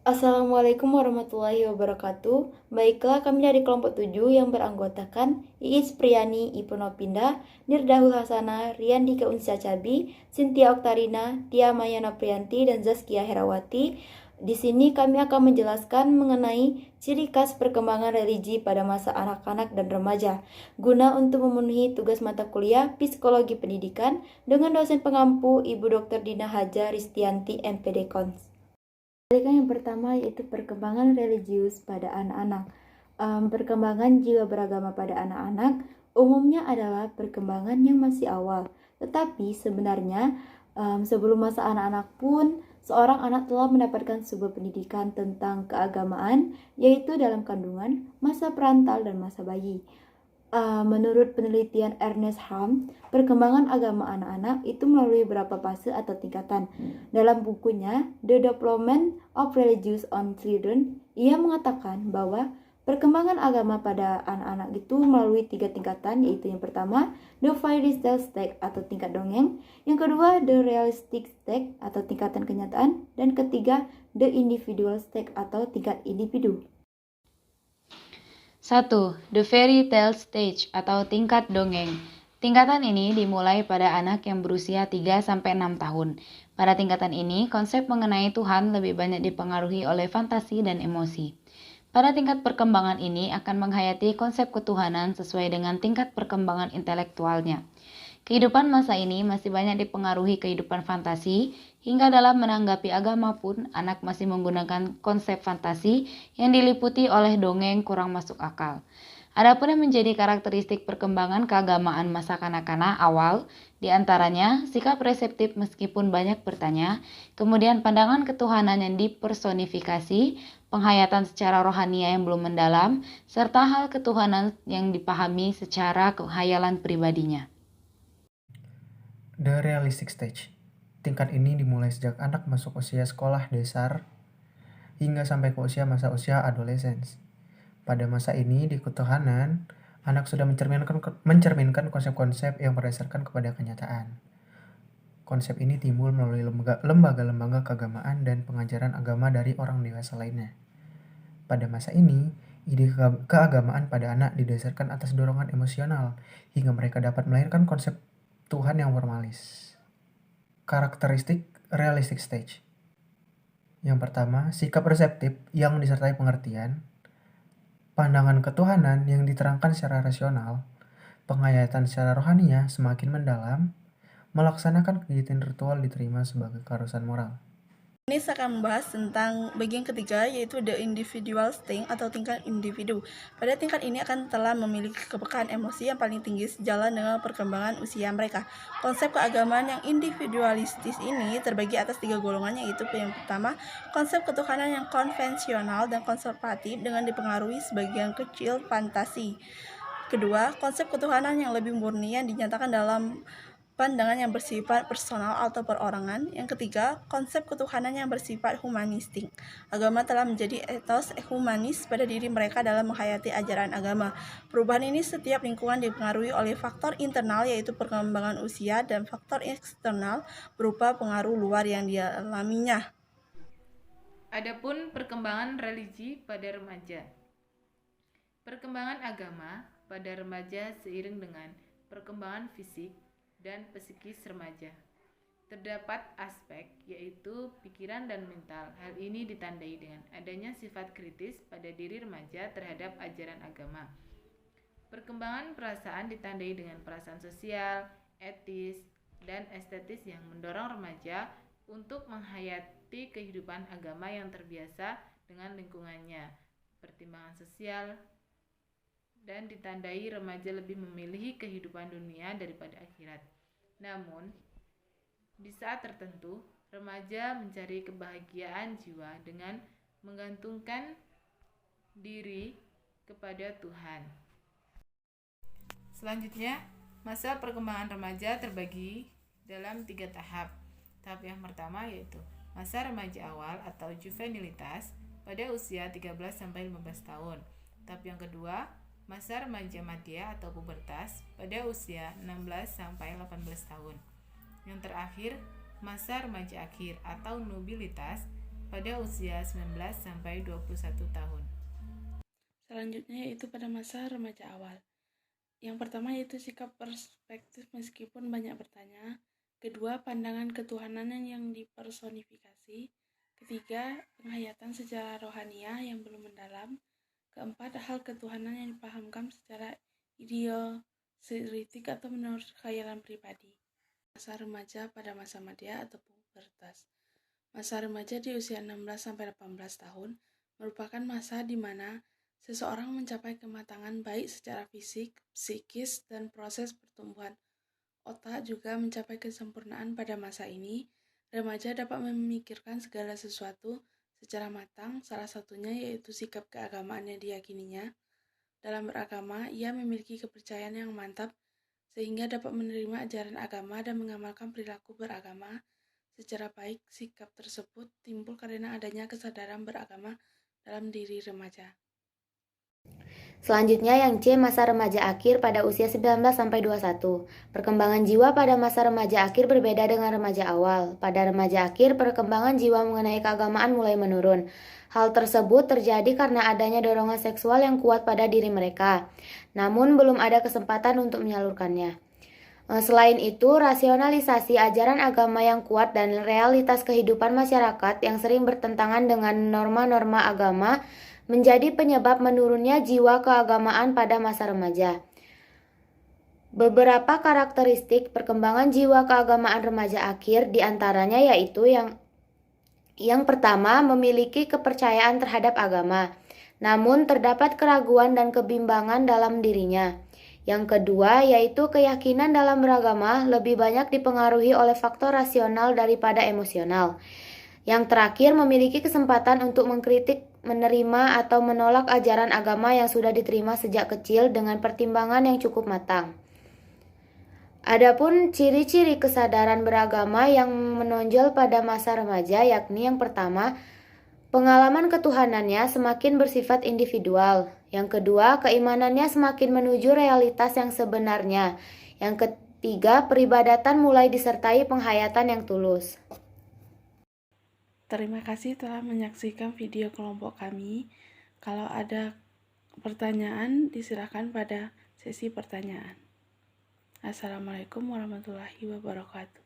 Assalamualaikum warahmatullahi wabarakatuh. Baiklah, kami dari kelompok 7 yang beranggotakan Iis Priyani, Ipnopinda, Nirdahul Hasana, Riyandika Unsia Cabi, Cynthia Oktarina, Tia Mayana Priyanti, dan Zaskia Herawati. Di sini kami akan menjelaskan mengenai ciri khas perkembangan religi pada masa anak-anak dan remaja, guna untuk memenuhi tugas mata kuliah Psikologi Pendidikan dengan dosen pengampu Ibu Dr. Dina Haja Ristianti, MPD Kons. Yang pertama yaitu perkembangan religius pada anak-anak. Perkembangan jiwa beragama pada anak-anak umumnya adalah perkembangan yang masih awal. Tetapi sebenarnya sebelum masa anak-anak pun seorang anak telah mendapatkan sebuah pendidikan tentang keagamaan, yaitu dalam kandungan, masa perantal, dan masa bayi. Menurut penelitian Ernest Ham, perkembangan agama anak-anak itu melalui beberapa fase atau tingkatan. Dalam bukunya The Development of Religious on Children, ia mengatakan bahwa perkembangan agama pada anak-anak itu melalui 3 tingkatan, yaitu yang pertama, the fairy tale stage atau tingkat dongeng, yang kedua, the realistic stage atau tingkatan kenyataan, dan ketiga, the individual stage atau tingkat individu. 1. The Fairy Tale Stage atau tingkat dongeng. Tingkatan ini dimulai pada anak yang berusia 3-6 tahun. Pada tingkatan ini, konsep mengenai Tuhan lebih banyak dipengaruhi oleh fantasi dan emosi. Pada tingkat perkembangan ini akan menghayati konsep ketuhanan sesuai dengan tingkat perkembangan intelektualnya. Kehidupan masa ini masih banyak dipengaruhi kehidupan fantasi, hingga dalam menanggapi agama pun anak masih menggunakan konsep fantasi yang diliputi oleh dongeng kurang masuk akal. Adapun yang menjadi karakteristik perkembangan keagamaan masa kanak-kanak awal, diantaranya sikap reseptif meskipun banyak bertanya, kemudian pandangan ketuhanan yang dipersonifikasi, penghayatan secara rohania yang belum mendalam, serta hal ketuhanan yang dipahami secara khayalan pribadinya. The realistic stage. Tingkat ini dimulai sejak anak masuk usia sekolah dasar hingga sampai ke masa usia adolescence. Pada masa ini di ketuhanan, anak sudah mencerminkan konsep-konsep yang berdasarkan kepada kenyataan. Konsep ini timbul melalui lembaga-lembaga keagamaan dan pengajaran agama dari orang dewasa lainnya. Pada masa ini, ide keagamaan pada anak didasarkan atas dorongan emosional hingga mereka dapat melahirkan konsep Tuhan yang formalis. Karakteristik realistic stage. Yang pertama, sikap reseptif yang disertai pengertian, pandangan ketuhanan yang diterangkan secara rasional, penghayatan secara rohania semakin mendalam, melaksanakan kegiatan ritual diterima sebagai keharusan moral. Ini saya akan membahas tentang bagian ketiga, yaitu the individual stage atau tingkat individu. Pada tingkat ini akan telah memiliki kepekaan emosi yang paling tinggi sejalan dengan perkembangan usia mereka. Konsep keagamaan yang individualistis ini terbagi atas 3 golongan, yaitu yang pertama, konsep ketuhanan yang konvensional dan konservatif dengan dipengaruhi sebagian kecil fantasi. Kedua, konsep ketuhanan yang lebih murni yang dinyatakan dalam pandangan yang bersifat personal atau perorangan. Yang ketiga, konsep ketuhanan yang bersifat humanistik. Agama telah menjadi etos humanis pada diri mereka dalam menghayati ajaran agama. Perubahan ini setiap lingkungan dipengaruhi oleh faktor internal, yaitu perkembangan usia, dan faktor eksternal berupa pengaruh luar yang dialaminya. Adapun perkembangan religi pada remaja. Perkembangan agama pada remaja seiring dengan perkembangan fisik dan psikis remaja. Terdapat aspek yaitu pikiran dan mental. Hal ini ditandai dengan adanya sifat kritis pada diri remaja terhadap ajaran agama. Perkembangan perasaan ditandai dengan perasaan sosial, etis, dan estetis yang mendorong remaja untuk menghayati kehidupan agama yang terbiasa dengan lingkungannya. Pertimbangan sosial dan ditandai remaja lebih memilih kehidupan dunia daripada akhirat. Namun, di saat tertentu, remaja mencari kebahagiaan jiwa dengan menggantungkan diri kepada Tuhan. Selanjutnya, masa perkembangan remaja terbagi dalam 3 tahap. Tahap yang pertama yaitu masa remaja awal atau juvenilitas pada usia 13-15 tahun. Tahap yang kedua, masa remaja madya atau pubertas pada usia 16-18 tahun. Yang terakhir, masa remaja akhir atau nubilitas pada usia 19 sampai 21 tahun. Selanjutnya yaitu pada masa remaja awal. Yang pertama yaitu sikap perspektif meskipun banyak bertanya. Kedua, pandangan ketuhanan yang dipersonifikasi. Ketiga, penghayatan secara rohaniah yang belum mendalam. Keempat, hal ketuhanan yang dipahamkan secara idealistik atau menurut khayalan pribadi. Masa remaja pada masa madya atau pubertas. Masa remaja di usia 16-18 tahun merupakan masa di mana seseorang mencapai kematangan baik secara fisik, psikis, dan proses pertumbuhan otak juga mencapai kesempurnaan. Pada masa ini, remaja dapat memikirkan segala sesuatu secara matang, salah satunya yaitu sikap keagamaan yang diyakininya. Dalam beragama, ia memiliki kepercayaan yang mantap sehingga dapat menerima ajaran agama dan mengamalkan perilaku beragama secara baik. Sikap tersebut timbul karena adanya kesadaran beragama dalam diri remaja. Selanjutnya yang C, masa remaja akhir pada usia 19-21. Perkembangan jiwa pada masa remaja akhir berbeda dengan remaja awal. Pada remaja akhir, perkembangan jiwa mengenai keagamaan mulai menurun. Hal tersebut terjadi karena adanya dorongan seksual yang kuat pada diri mereka, namun belum ada kesempatan untuk menyalurkannya. Selain itu, rasionalisasi ajaran agama yang kuat dan realitas kehidupan masyarakat yang sering bertentangan dengan norma-norma agama menjadi penyebab menurunnya jiwa keagamaan pada masa remaja. Beberapa karakteristik perkembangan jiwa keagamaan remaja akhir diantaranya yaitu yang pertama, memiliki kepercayaan terhadap agama, namun terdapat keraguan dan kebimbangan dalam dirinya. Yang kedua, yaitu keyakinan dalam beragama lebih banyak dipengaruhi oleh faktor rasional daripada emosional. Yang terakhir, memiliki kesempatan untuk mengkritik, menerima, atau menolak ajaran agama yang sudah diterima sejak kecil dengan pertimbangan yang cukup matang. Adapun ciri-ciri kesadaran beragama yang menonjol pada masa remaja, yakni yang pertama, pengalaman ketuhanannya semakin bersifat individual. Yang kedua, keimanannya semakin menuju realitas yang sebenarnya. Yang ketiga, peribadatan mulai disertai penghayatan yang tulus. Terima kasih telah menyaksikan video kelompok kami. Kalau ada pertanyaan, disilakan pada sesi pertanyaan. Assalamualaikum warahmatullahi wabarakatuh.